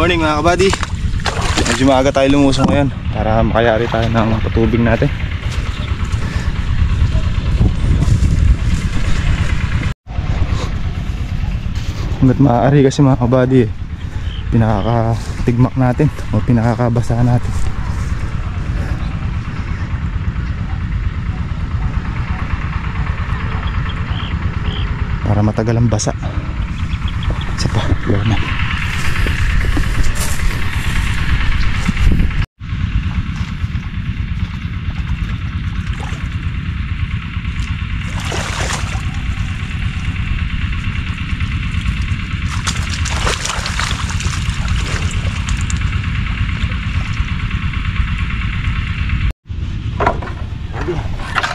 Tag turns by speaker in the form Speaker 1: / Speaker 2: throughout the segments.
Speaker 1: morning mga kabady. Medyo maaga tayo lumusong ngayon para makayari tayo ng patubig natin. Hanggat maaari kasi mga kabady pinakakatigmak natin o pinakakabasa natin. Para matagal ang basa. Isa pa, gawin na.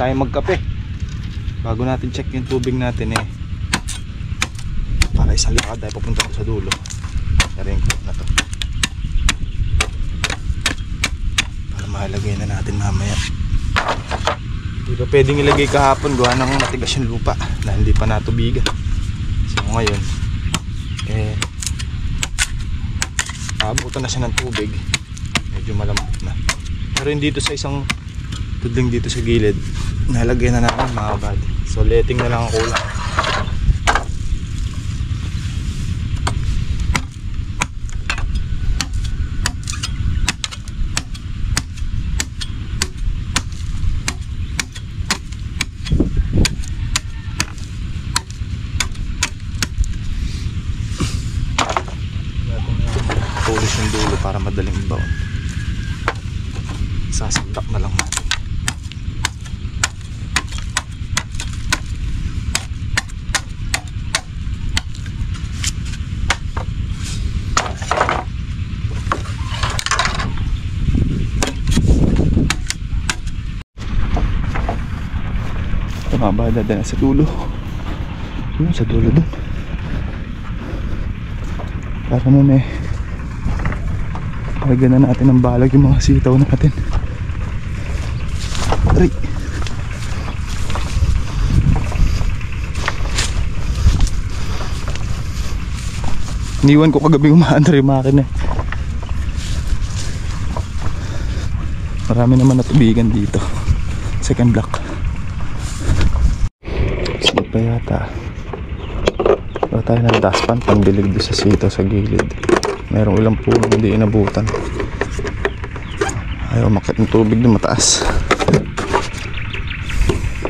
Speaker 1: Tayo magkape bago natin check yung tubig natin para isang lakad tayo papunta ko sa dulo. Raincoat na to para mahalagay na natin mamaya. Hindi pa pwedeng ilagay kahapon gawa ng matigas yung lupa na hindi pa natubigan. So ngayon abutan na siya ng tubig, medyo malambot na. Pero hindi dito sa isang tudling dito sa gilid nalagyan na natin mga kabady. So letting na lang ang kulang. Pulis yung dulo para madaling ibaon. Sasagdak na lang natin. Mabada din sa dulo. Yun, sa dulo dun. Para naman lagyan na natin ng balag yung mga sitaw natin. Aray. Iniwan ko kagabi umaandar yung makina. Marami naman natubigan dito. Second block. Pa yata wala tayo ng daspan pambilig doon sa sito sa gilid. Merong ilang puno hindi inabutan. Ayaw umakit ng tubig doon mataas.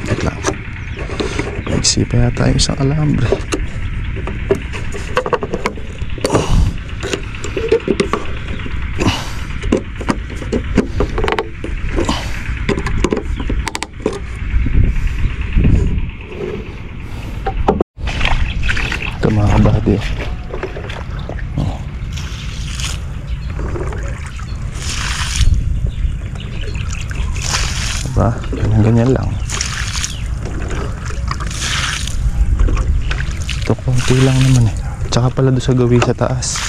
Speaker 1: Wait lang, naiksi pa yata yung isang alambre. Mga kabady diba? Ganyan lang ito, konti lang naman tsaka pala doon sa gawi sa taas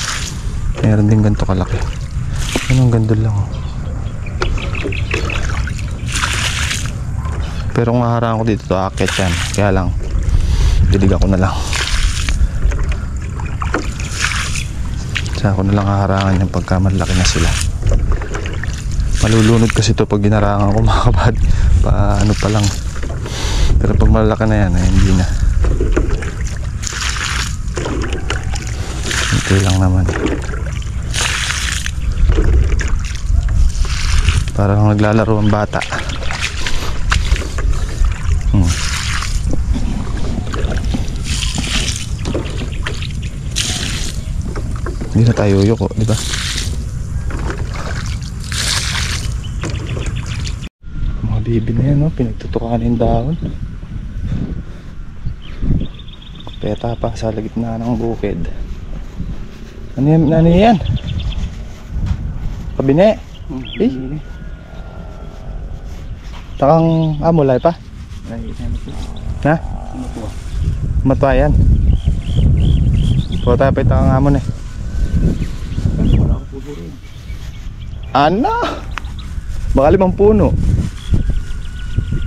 Speaker 1: meron din ganito kalaki. Anong ganda lang pero kung haharang ko dito akit yan, kaya lang didig ako na lang. Ako na lang haharangan yung pagka malaki na sila. Malulunod kasi ito pag ginarangan ko mga kabady. Ano pa lang. Pero pag malaki na yan hindi na. Okay lang naman. Parang naglalaro ang bata. Hindi na tayo yuyok, di ba? Mga bibi na yan, pinagtutukan yung dahon. Peta pa sa gitna ng bukid. Ano yan? Kabine? Takang amulay pa? Na? Matwa yan. Pota pa takang amon Ano? Baka 5 puno.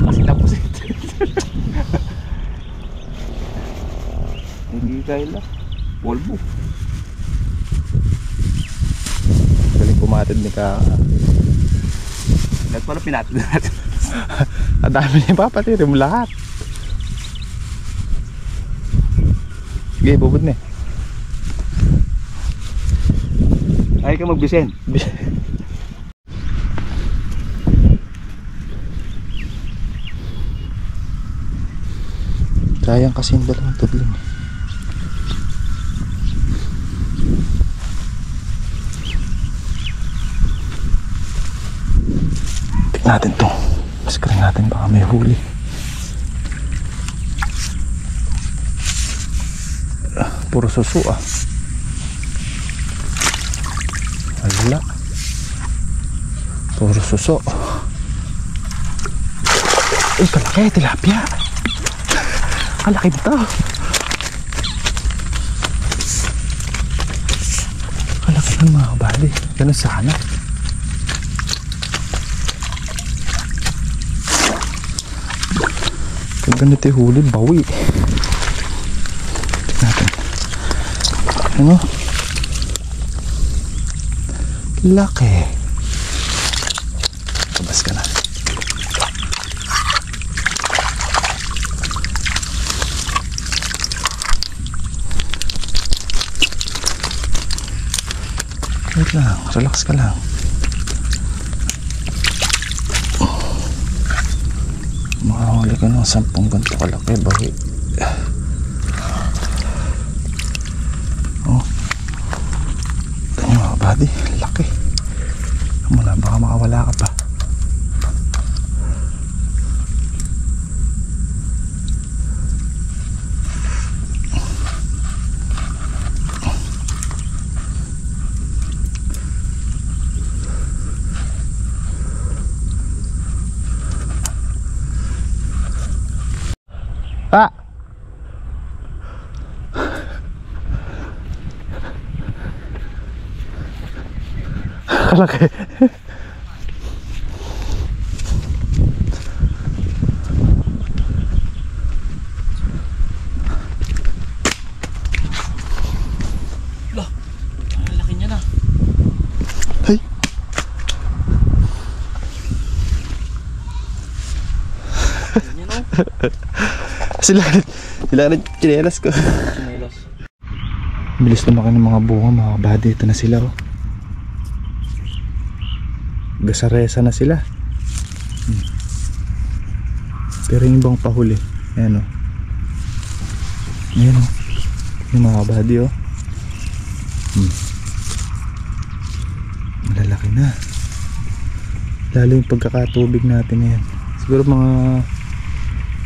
Speaker 1: Kasi tapos ito. Hindi kaya lang. Polvo. pumatid ni ka.
Speaker 2: Lahat pala pinatid natin.
Speaker 1: Ang dami na ipapatirin mo lahat. Sige, bubod na eh.
Speaker 2: Ay ka magbisen.
Speaker 1: Sayang kasi yung dalawang tudling. Tignan natin to. Maskrin natin baka may huli. Puro suso ah. Wala. Puro suso. Uy, kalaki, tilapia. Kalaki dito. Kalaki ng mga kabali. Ganun sana. Pag ganito yung huli, bawi. Tignan natin. Ano? Laki. Labas ka na. Wait lang, relax ka lang. Makahuli ka ng 10 ganito kalaki, bawi. Oh. Ito yung mga buddy, laki. Muna, baka makawala ka pa. Ah! Kalaki.
Speaker 2: Lah, ang laki niya na.
Speaker 1: Ay. Sila chinelas ko.
Speaker 2: Chinelas.
Speaker 1: Bilis lumaki ng mga bunga mga kabady. Ito na sila oh. Gasaresa na sila. Pero yung ibang pahuli, ayan oh. Ayan oh. Yung mga kabady oh. Malalaki na. Lalo yung pagkakatubig natin ngayon. Siguro mga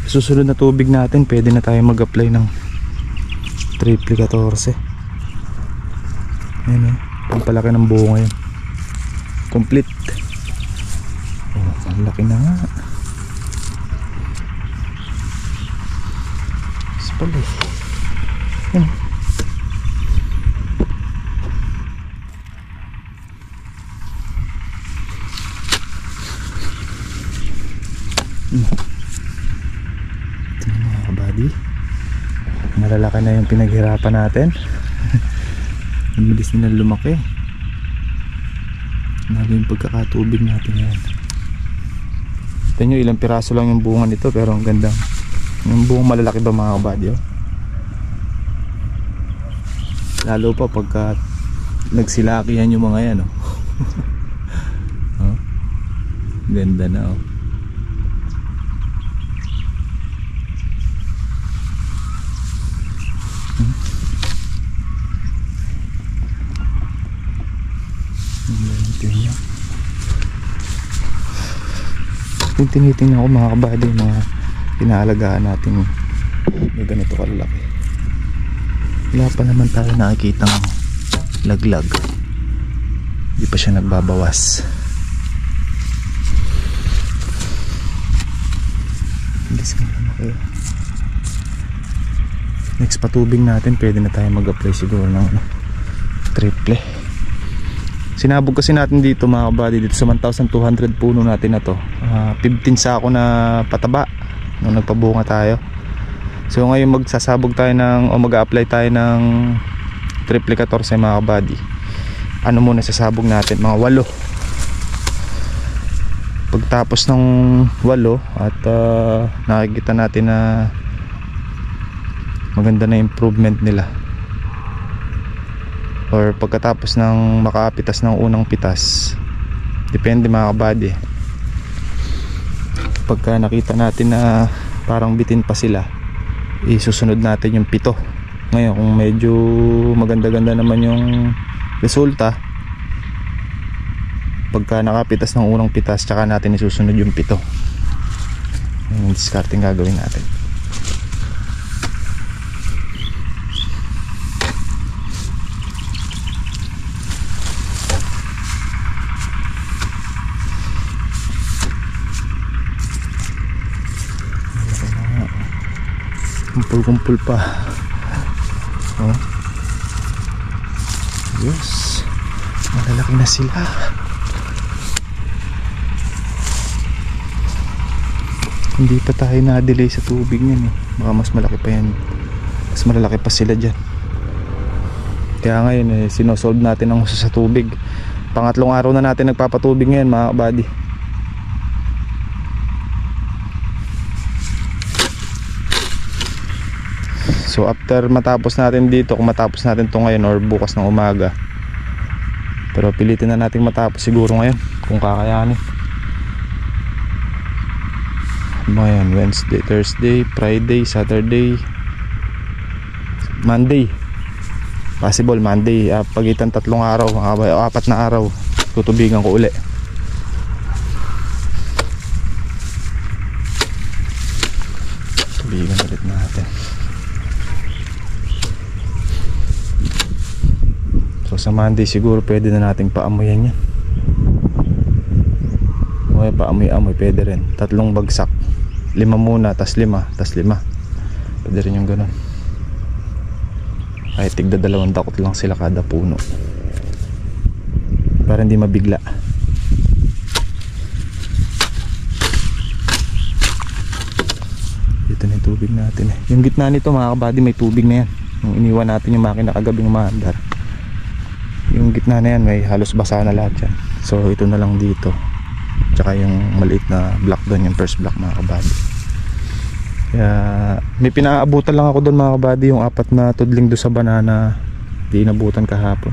Speaker 1: susunod na tubig natin pwede na tayo mag-apply ng triple 14. Ayan o, pampalaki ng buo ngayon. Complete. Oh, ang laki na nga. Spalay. Ayan. Malalaki na yung pinaghirapan natin. Ang bilis nila lumaki. Lalo yung pagkakatubig natin ngayon. Ito nyo, ilang piraso lang yung bunga nito pero ang ganda. Yung bunga malalaki ba mga kabady oh? Lalo pa pagka nagsilakihan yung mga yan oh. Oh? Ganda na oh. Tinitingnan ko mga kabady, mga pinaalagaan natin may ganito kalalaki. Wala pa naman tayo nakikita ng laglag, hindi pa siya nagbabawas. Okay. Next patubig natin pwede na tayo mag-apply siguro ng triple. Sinabog kasi natin dito mga kabady, dito sa 1,200 puno natin na to, 15 sako na pataba nung nagpabunga tayo. So ngayon magsasabog tayo ng o mag-apply tayo ng triple 14 mga kabady. ano muna sasabog natin, mga 8. Pagtapos ng 8 at nakikita natin na maganda na improvement nila, or pagkatapos ng makaapitas ng unang pitas, depende mga kabady, pagka nakita natin na parang bitin pa sila, isusunod natin yung 7. Ngayon kung medyo maganda-ganda naman yung resulta, pagka nakapitas ng unang pitas, tsaka natin isusunod yung 7. Yung discarding gagawin natin. Kumpul-kumpul pa. Oh. Yes, malalaki na sila. Hindi pa tayo na-delay sa tubig niyan eh. Baka mas malaki pa yan. Mas malalaki pa sila dyan. Kaya ngayon eh, sinosolve natin ang uso sa tubig. Pangatlong araw na natin nagpapatubig ngayon mga kabady. So after matapos natin dito, kung matapos natin to ngayon or bukas ng umaga, pero pilitin na natin matapos siguro ngayon kung kakayanin. Ngayon, Wednesday, Thursday, Friday, Saturday, Monday. Possible Monday, pagitan 3 araw, 4 na araw, tutubigan ko uli. Tubigan ulit natin. So sa Monday siguro pwede na nating paamuyan yan. Okay, paamoy-amoy pwede rin. 3 bagsak. 5 muna, tas 5, tas 5. Pwede rin yung ganun. Ay, tigda 2 dakot lang sila kada puno, para hindi mabigla. Dito na yung tubig natin eh. Yung gitna nito mga kabady may tubig na yan. Yung iniwan natin yung makina kagabing umaandar, yung gitna na yan may halos basa na lahat yan. So ito na lang dito, tsaka yung maliit na block doon, yung first block mga kabady. Kaya may pinaabutan lang ako doon mga kabady, yung 4 na tudling doon sa banana, di inabutan kahapon.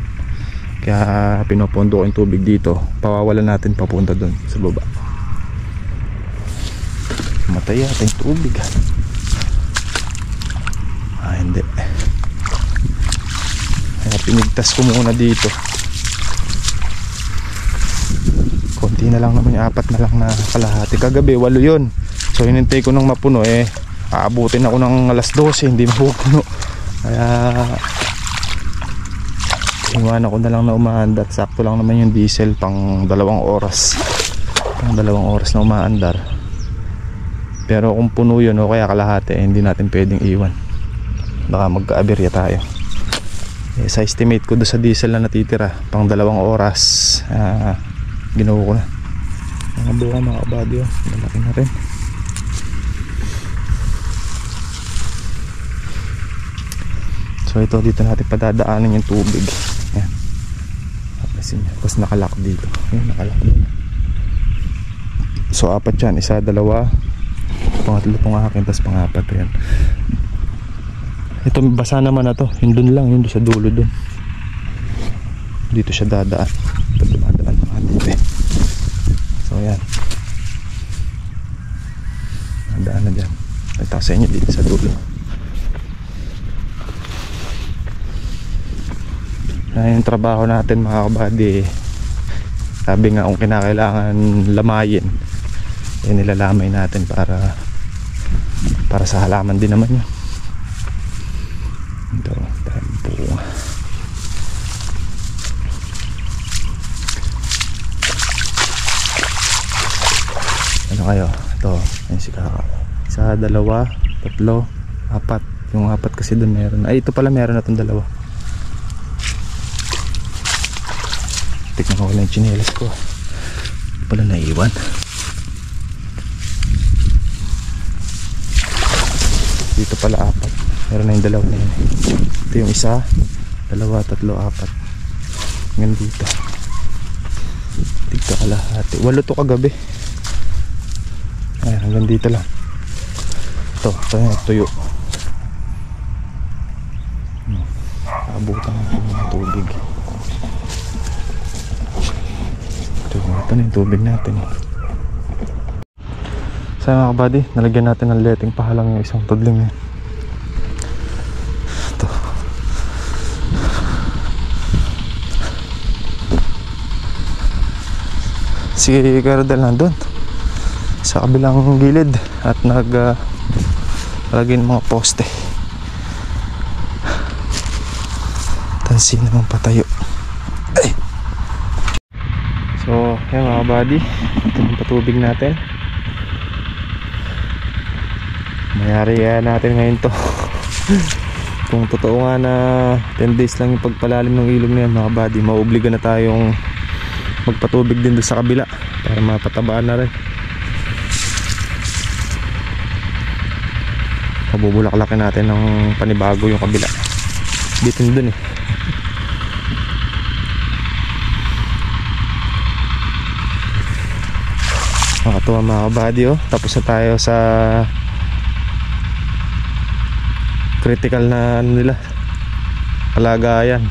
Speaker 1: Kaya pinopondo ko yung tubig dito, pawawalan natin papunta doon sa baba. Matay yata yung tubig. Hindi. Kaya pinigtas ko muna dito. Konti na lang naman, yung 4 na lang na kalahati. Kagabi 8 yun. So hinintay ko nang mapuno eh, aabutin ako ng alas 12, hindi mapupuno. Kaya iwanan ko na lang na umaandar. Sakto lang naman yung diesel pang 2 oras. Pang 2 oras na umaandar. Pero kung puno yun o kaya kalahati eh, hindi natin pwedeng iwan, baka magka-aberya tayo. Eh, sa estimate ko doon sa diesel na natitira pang 2 oras, ginawa ko na. Mga buka mga kabady, malaki na rin. So ito, dito natin padadaanan yung tubig. Ayan, tapos nakalak dito. Ayan, nakalak dito. So 4 yan, 1, 2, pangatlo itong akin, tapos pang-4 yan. Ito basa naman na to, yun dun lang, yun dun sa dulo dun. Dito siya dadaan. Ito dumadaan mga dito eh. So yan, nadaan na dyan. Ito sa inyo dito sa dulo. Na yung trabaho natin mga kabady, sabi nga kung kinakailangan lamayin, eh nilalamay natin para sa halaman din naman yun. Ito, tempo. Ano kayo? Ito, ayun si Kaka. 1, 2, 3, 4. Yung 4 kasi dun meron. Ay, ito pala meron na itong 2. Tignan ko wala yung chinelas ko. Ito pala naiwan. Dito pala 4. Meron na yung 2 na yun. Ito yung 1, 2, 3, 4. hanggang dito. Tigto kalahati. 8 to kagabi. Ayan, hanggang dito lang. Ito yung tuyo. Abutan natin ng tubig. Ito na yung tubig natin. So mga kabady, nalagyan natin ng letting pahalang yung isang tudling yun. Ito. Si Cardel nandun sa kabilang gilid at lagyan mga poste. Tansin naman patayo. Ay. So yan mga kabady, ito yung patubig natin. Mayari natin ngayon to. Kung totoo nga na 10 days lang yung pagpalalim ng ilog na yan mga buddy, mauobliga na tayong magpatubig din doon sa kabila para mapatabaan na rin. Mabubulaklakin natin ng panibago yung kabila. Bitin dun eh. Nakatuwa mga kabady oh. Tapos na tayo sa critical na ano nila, kalagayan.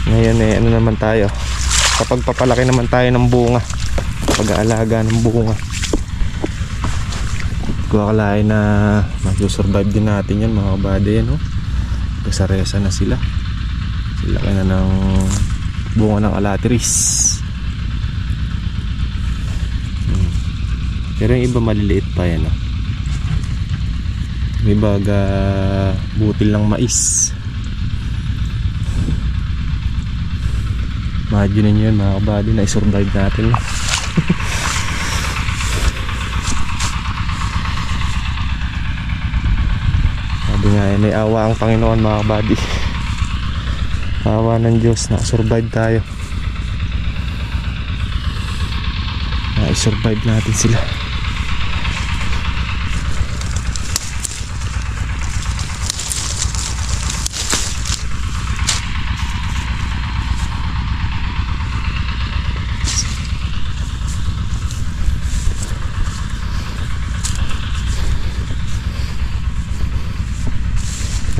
Speaker 1: Ngayon ano naman tayo, kapag papalaki naman tayo ng bunga, pag-aalaga ng bunga. Kung akalain na mag-survive din natin yan mga kabady yan oh. Kasaresa na sila. Sila kaya na ng bunga ng alateris. Pero yung iba maliliit pa yan oh. May baga butil ng mais. Imagine nyo yun mga kabady na i-survive natin. Sabi nga yan, may awa ang Panginoon mga kabady. Awa ng Diyos na survive tayo. Na i-survive natin sila.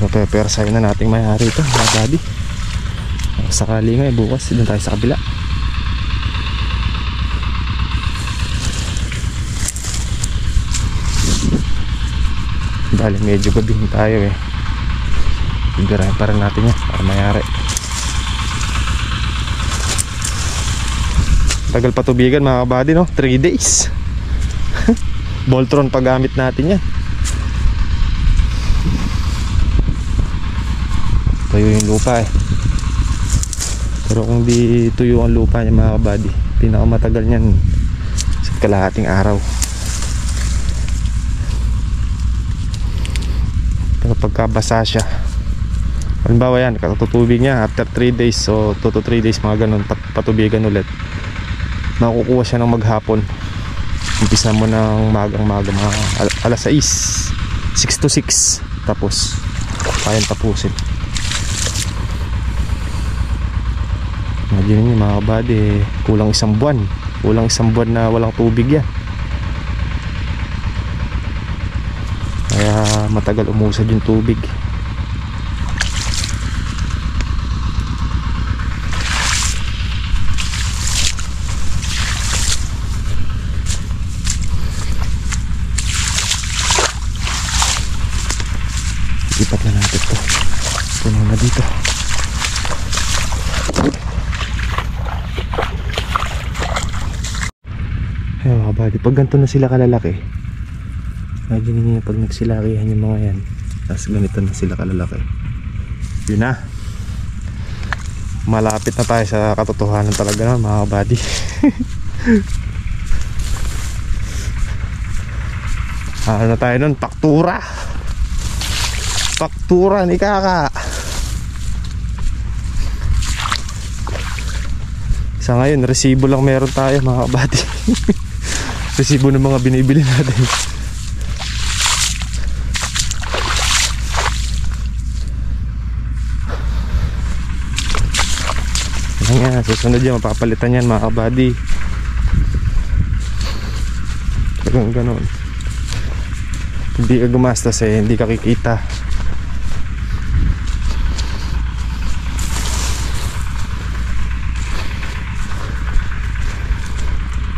Speaker 1: Pepersahin na nating mayari ito mga buddy. Sakali nga bukas doon tayo sa kabila. Dahil medyo gabihin tayo eh. Ibirahin pa rin natin yan para mayari. Tagal patubigan mga buddy no, 3 days. Voltron paggamit natin yan. Tuyo yung lupa eh. Pero kung di tuyo ang lupa niya mga kabady, pinakamatagal niyan sa kalahating araw. Pero pagkabasa siya, halimbawa yan, katutubig niya after 3 days o 2 to 3 days mga ganun, patubigan ulit, makukuha siya ng maghapon. Umpisa mo ng magang-maga mga alas 6 to 6, tapos kayang tapusin. Imagine nyo mga kabady, kulang isang buwan na walang tubig yan. Kaya matagal umusad yung tubig. Lipat na natin ito. Puno na dito. Ayun mga buddy, pag ganito na sila kalalaki, imagine niyo pag nagsilakihan yung mga yan, tapos ganito na sila kalalaki, yun na, malapit na tayo sa katotohanan talaga na mga buddy. Ano na tayo nun? Paktura ni Kaka. Sa ngayon resibo lang meron tayo mga buddy. Resibo ng mga binibili natin. susunod yan, mapapalitan yan mga kabady. Talagang ganon. Hindi ka gumastos eh, hindi ka kikita.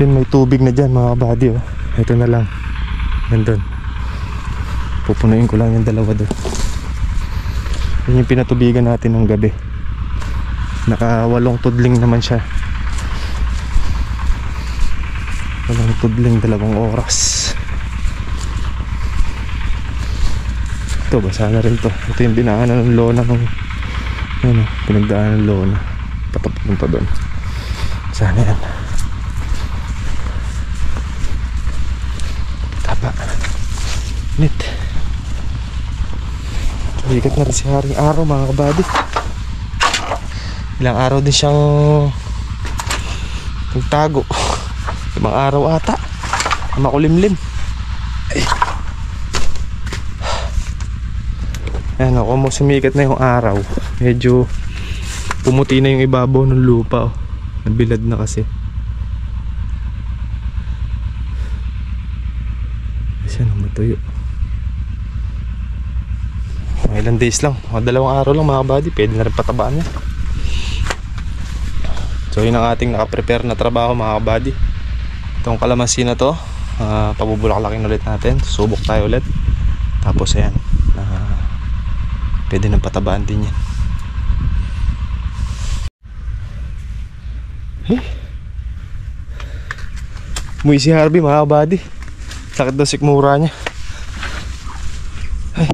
Speaker 1: Yun, may tubig na dyan mga kabady oh. Ito na lang. Nandun. Pupunuin ko lang yung dalawa doon. Yun yung pinatubigan natin ng gabi. Naka 8 tudling naman siya. 8 tudling, 2 oras. Ito, basa na rin to. Ito yung dinaanan ng lona ng, ano, pinagdaanan ng lona patapunta doon. Sana yan. Tapa. Nit. Ikat na rin si Haring Araw mga kabady. Ilang araw din siyang nagtago. 5 araw ata. Makulimlim. Ay. Ayan ako, mo sumikat na yung araw. Medyo pumuti na yung ibabaw ng lupa oh. Nabilad na kasi. Kasi ano matuyo. Mga ilang days lang, mga 2 araw lang mga buddy. Pwede na rin patabaan niya. So yun ang ating nakaprepare na trabaho mga buddy. Itong kalamansi na to, pabubulaklakin ulit natin. Subok tayo ulit. Tapos ayan, pwede nang patabaan din yan. Umuwi si Harvey mga buddy. Sakit daw sikmura niya. Ay,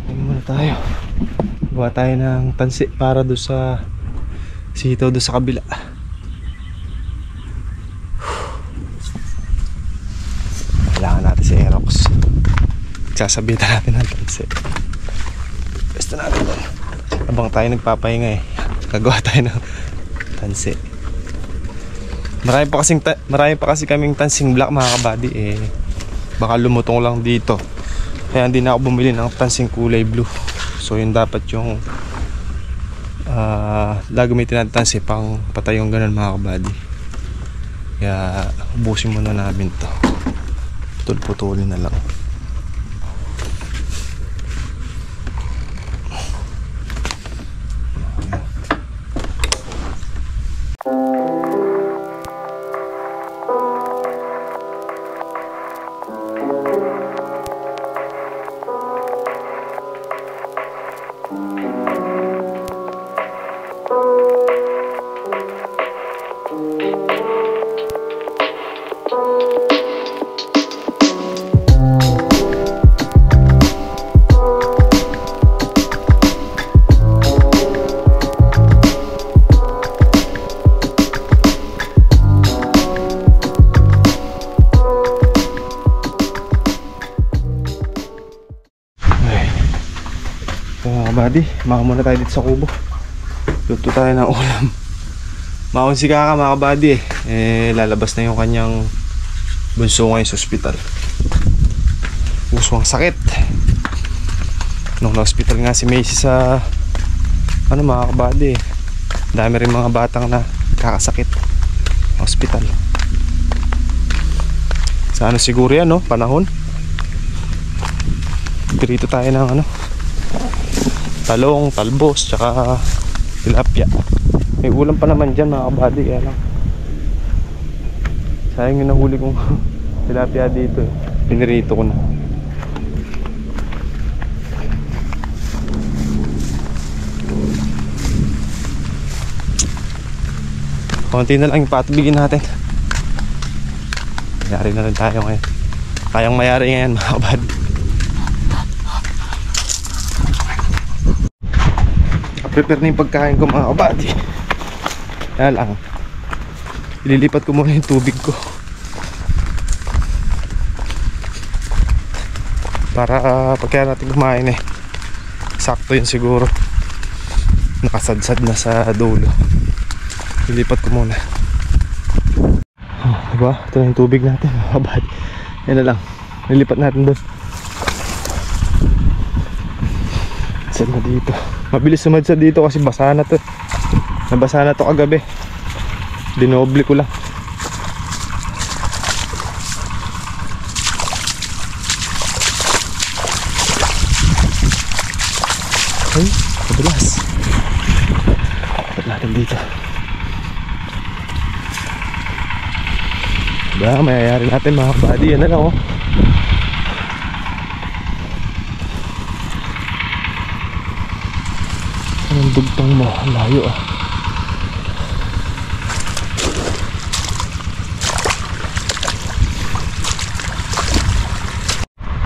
Speaker 1: muna tayo. Gawa tayo ng tansi para doon sa sitaw doon sa kabila. Kailangan natin si Aerox. Sasabitan natin ng tansi. Basta natin doon. Habang tayo nagpapahinga eh, gagawa tayo ng tansi. Marami pa kasi kaming tansing black mga kabady eh. Baka lumutong lang dito. Kaya hindi na ako bumili ng tansing kulay blue. So yun dapat yung gagamitin natin tansi pang patay yung ganun mga kabady. Kaya ubusin muna namin to. Putol-putulin na lang. Buddy, maka muna tayo dito sa kubo. Luto tayo ng ulam. Maon si Kaka mga buddy eh, lalabas na yung kanyang bunso ngayon sa ospital. Uswang sakit. Nung na-hospital nga si Macy sa ano mga buddy, dami rin mga batang na kakasakit hospital. Sa ano siguro yan no, panahon. Dito tayo ng ano, talong, talbos, tsaka tilapia. May ulam pa naman dyan mga kabady. Kaya lang sayang yung nahuli kong tilapia dito eh. Pinirito ko na. Konti na lang yung patubigin natin. Mayari na rin tayo ngayon. Kayang mayari ngayon mga kabady. Prepare na yung pagkain ko mga kabady. Kaya lang ililipat ko muna yung tubig ko para pagkaya natin kumain eh, sakto yun siguro. Nakasadsad na sa dulo. Ililipat ko muna. Diba? Ito na yung tubig natin mga kabady. Yan na lang, nilipat natin doon. Sad na dito. Mabilis sumadsad dito kasi basa na to. Nabasa na to kagabi. Dinoble ko lang. Ay, madulas. Pag natin dito. Diba, mayayari natin mga kabady. Yan na lang oh. Anong dugtong mo? Layo ah.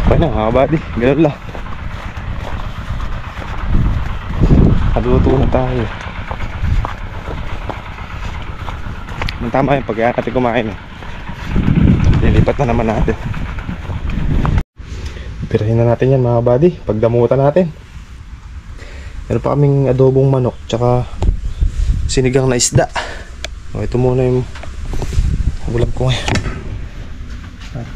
Speaker 1: Okay na mga kabady. Ganun lang. Naluto na tayo. Tama yun, pag natin kumain eh. Lilipat na naman natin. Tirahin na natin yan mga buddy. Pagdamutan natin. Meron pa kaming adobong manok tsaka sinigang na isda. O, ito muna yung ulam ko ngayon. At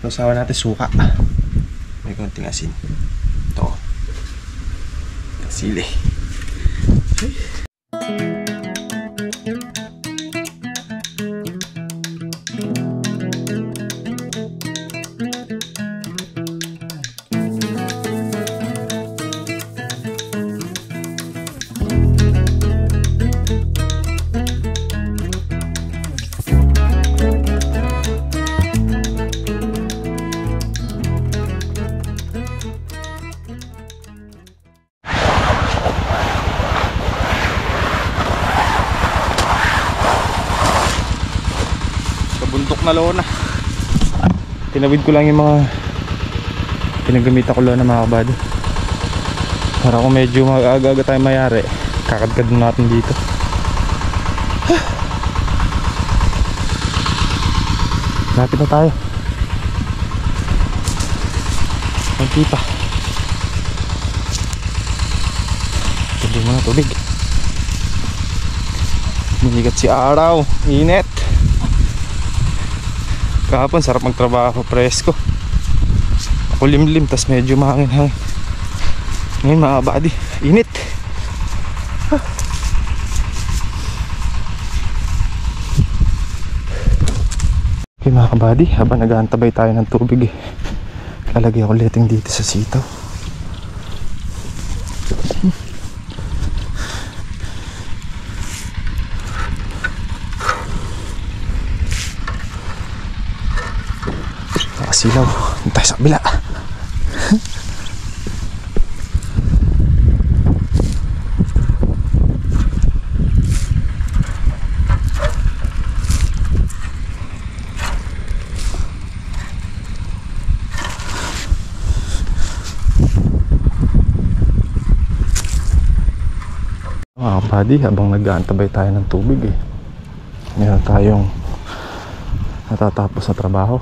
Speaker 1: sausawan natin suka. May konting asin. Ito, sili. Okay. Bundok na lona. Tinawid ko lang yung mga pinagamit ko lona mga kabady. Para kung medyo mag-aga tayo mayari, kakadkad natin dito. Lapit na tayo. Magpipa. Tubig mo na tubig. Minigat si araw. Init. Kahapon sarap magtrabaho, presko. Ako limlim, tas medyo mahangin-hangin. Ngayon mga kabady, init. Okay mga kabady, habang nag-aantabay tayo ng tubig lalagay ako letting dito sa sitaw. Silaw, tayo sa kabila. Mga kabady, habang nag-aantabay tayo ng tubig meron tayong natatapos sa trabaho.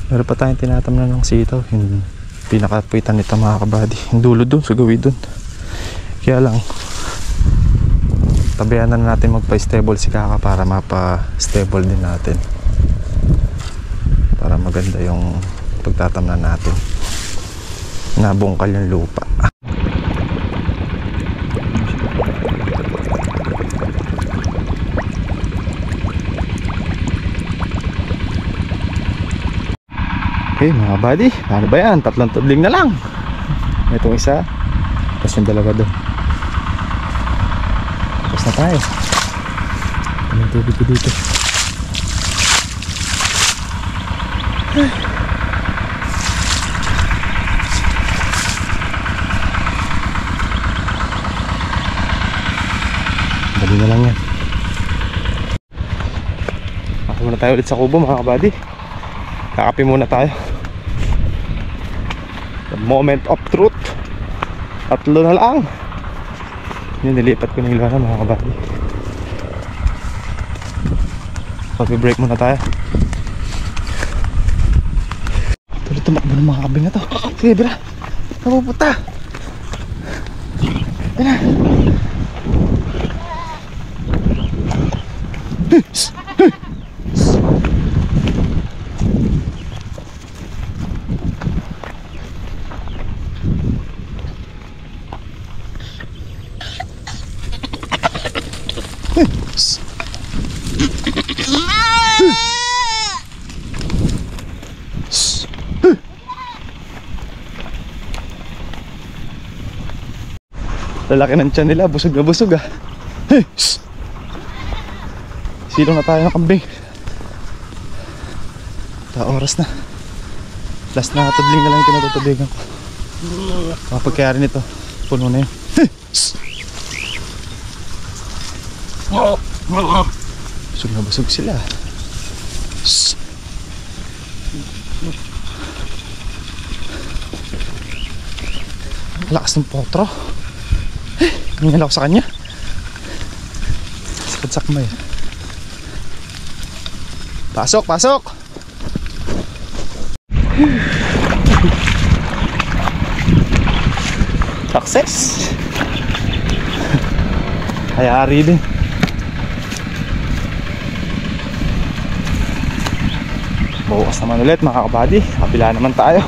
Speaker 1: Meron pa tayong tinatamnan ng sitaw. Yung pinakapuitan nito mga kabady, yung dulo dun, sa gawin dun. Kaya lang tabayan na natin magpa-stable si Kaka para mapa-stable din natin, para maganda yung pagtatamnan natin, nabungkal yung lupa. Okay mga buddy, ano ba yan? 3 tudling na lang. Itong isa, tapos yung dalawa doon. Tapos na tayo. Anong tubig ko dito? Dali na lang yan. Ako muna tayo ulit sa kubo mga kabady. Kakape muna tayo. The moment of truth. 3 na lang. Yun, nilipat ko na yung lana mga kabady. Coffee break muna tayo. Tuloy tumakbo ng mga kabing na to. Sige bira, napupunta. Yan na. Lalaki ng tiyan nila, busog na busog ah. Silong na tayo ng kambing. Oras na. Last na tudling na lang yung pinatutubigan ko. Pagkayari nito, puno na yun. Busog na busog sila. Lakas ng potro. Hingal ako sa kanya. Sakit sakmay. Pasok, pasok! Success! Hayari din. Bukas naman ulit mga kabady. Kabila naman tayo.